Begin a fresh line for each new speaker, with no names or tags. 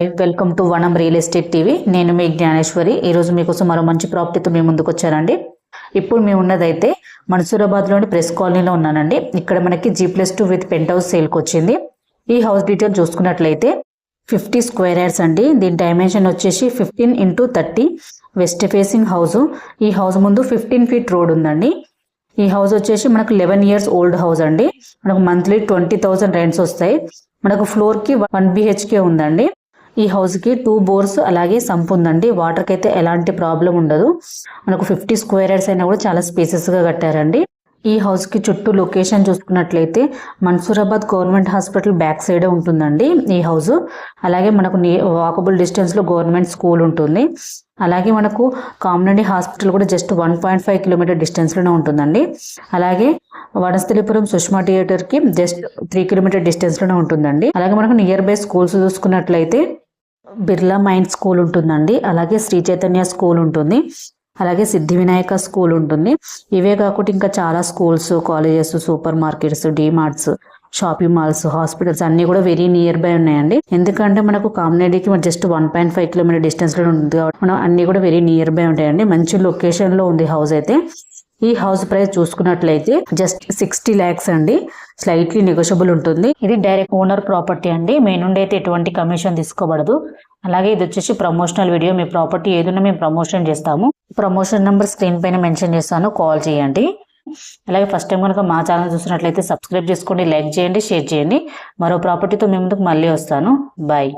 Welcome to వనం real estate TV. నేను మీ జ్ఞానేశ్వరి. ఈరోజు మీకోసం మరో మంచి ప్రాపర్టీతో మీ ముందుకు వచ్చానండి. ఇప్పుడు మేము ఉన్నదైతే మన్సూరాబాద్లోని ప్రెస్ కాలనీలో ఉన్నానండి. ఇక్కడ మనకి G+2 విత్ పెంట్ హౌస్ సేల్కి వచ్చింది. ఈ హౌస్ డీటెయిల్ చూసుకున్నట్లయితే 50 స్క్వేర్ యార్డ్స్ అండి. దీని డైమెన్షన్ వచ్చేసి 15x30 వెస్ట్ ఫేసింగ్ హౌస్. ఈ హౌస్ ముందు 15 ఫీట్ రోడ్ ఉందండి. ఈ హౌస్ వచ్చేసి మనకు 11 ఇయర్స్ ఓల్డ్ హౌస్ అండి. మనకు మంత్లీ 20,000 రెంట్స్ వస్తాయి. మనకు ఫ్లోర్కి 1 BHK ఉందండి. ఈ హౌస్కి 2 బోర్స్ అలాగే సంప్ ఉందండి. వాటర్కి అయితే ఎలాంటి ప్రాబ్లం ఉండదు. మనకు 50 స్క్వేర్ యార్డ్స్ అయినా కూడా చాలా స్పేసెస్గా కట్టారండి. ఈ హౌస్కి చుట్టూ లొకేషన్ చూసుకున్నట్లయితే మన్సూరాబాద్ గవర్నమెంట్ హాస్పిటల్ బ్యాక్ సైడే ఉంటుందండి ఈ హౌస్. అలాగే మనకు వాకబుల్ డిస్టెన్స్లో గవర్నమెంట్ స్కూల్ ఉంటుంది. అలాగే మనకు కామినేని హాస్పిటల్ కూడా జస్ట్ 1.5 కిలోమీటర్ డిస్టెన్స్లోనే ఉంటుందండి. అలాగే వనస్థలిపురం సుష్మా థియేటర్కి జస్ట్ 3 కిలోమీటర్ డిస్టెన్స్లోనే ఉంటుందండి. అలాగే మనకు నియర్ బై స్కూల్స్ చూసుకున్నట్లయితే బిర్లా మైండ్ స్కూల్ ఉంటుందండి. అలాగే శ్రీ చైతన్య స్కూల్ ఉంటుంది. అలాగే సిద్ధి వినాయక స్కూల్ ఉంటుంది. ఇవే కాకుండా ఇంకా చాలా schools, colleges, super markets, DMarts, shopping malls, hospitals అన్ని కూడా వెరీ నియర్ బై ఉన్నాయండి. ఎందుకంటే మనకు కామినేడికి జస్ట్ 1.5 కిలోమీటర్ డిస్టెన్స్ లో ఉంటుంది కాబట్టి మనం అన్ని కూడా వెరీ నియర్ బై ఉంటాయండి. మంచి లొకేషన్ లో ఉంది హౌస్ అయితే. ఈ హౌస్ ప్రైస్ చూసుకున్నట్లయితే జస్ట్ 60 lakhs అండి. స్లైట్లీ నెగోషియబుల్ ఉంటుంది. ఇది డైరెక్ట్ ఓనర్ ప్రాపర్టీ అండి. మీ నుండి అయితే ఎటువంటి కమిషన్ తీసుకోబడదు. అలాగే ఇది వచ్చేసి ప్రమోషనల్ వీడియో. మీ ప్రాపర్టీ ఏదైనా మేము ప్రమోషన్ చేస్తాము. ప్రమోషన్ నెంబర్ స్క్రీన్ పైన మెన్షన్ చేస్తాను, కాల్ చేయండి. అలాగే ఫస్ట్ టైం కనుక మా ఛానల్ చూసినట్లయితే సబ్స్క్రైబ్ చేసుకోండి, లైక్ చేయండి, షేర్ చేయండి. మరో ప్రాపర్టీతో మీ ముందుకు మళ్ళీ వస్తాను. బాయ్.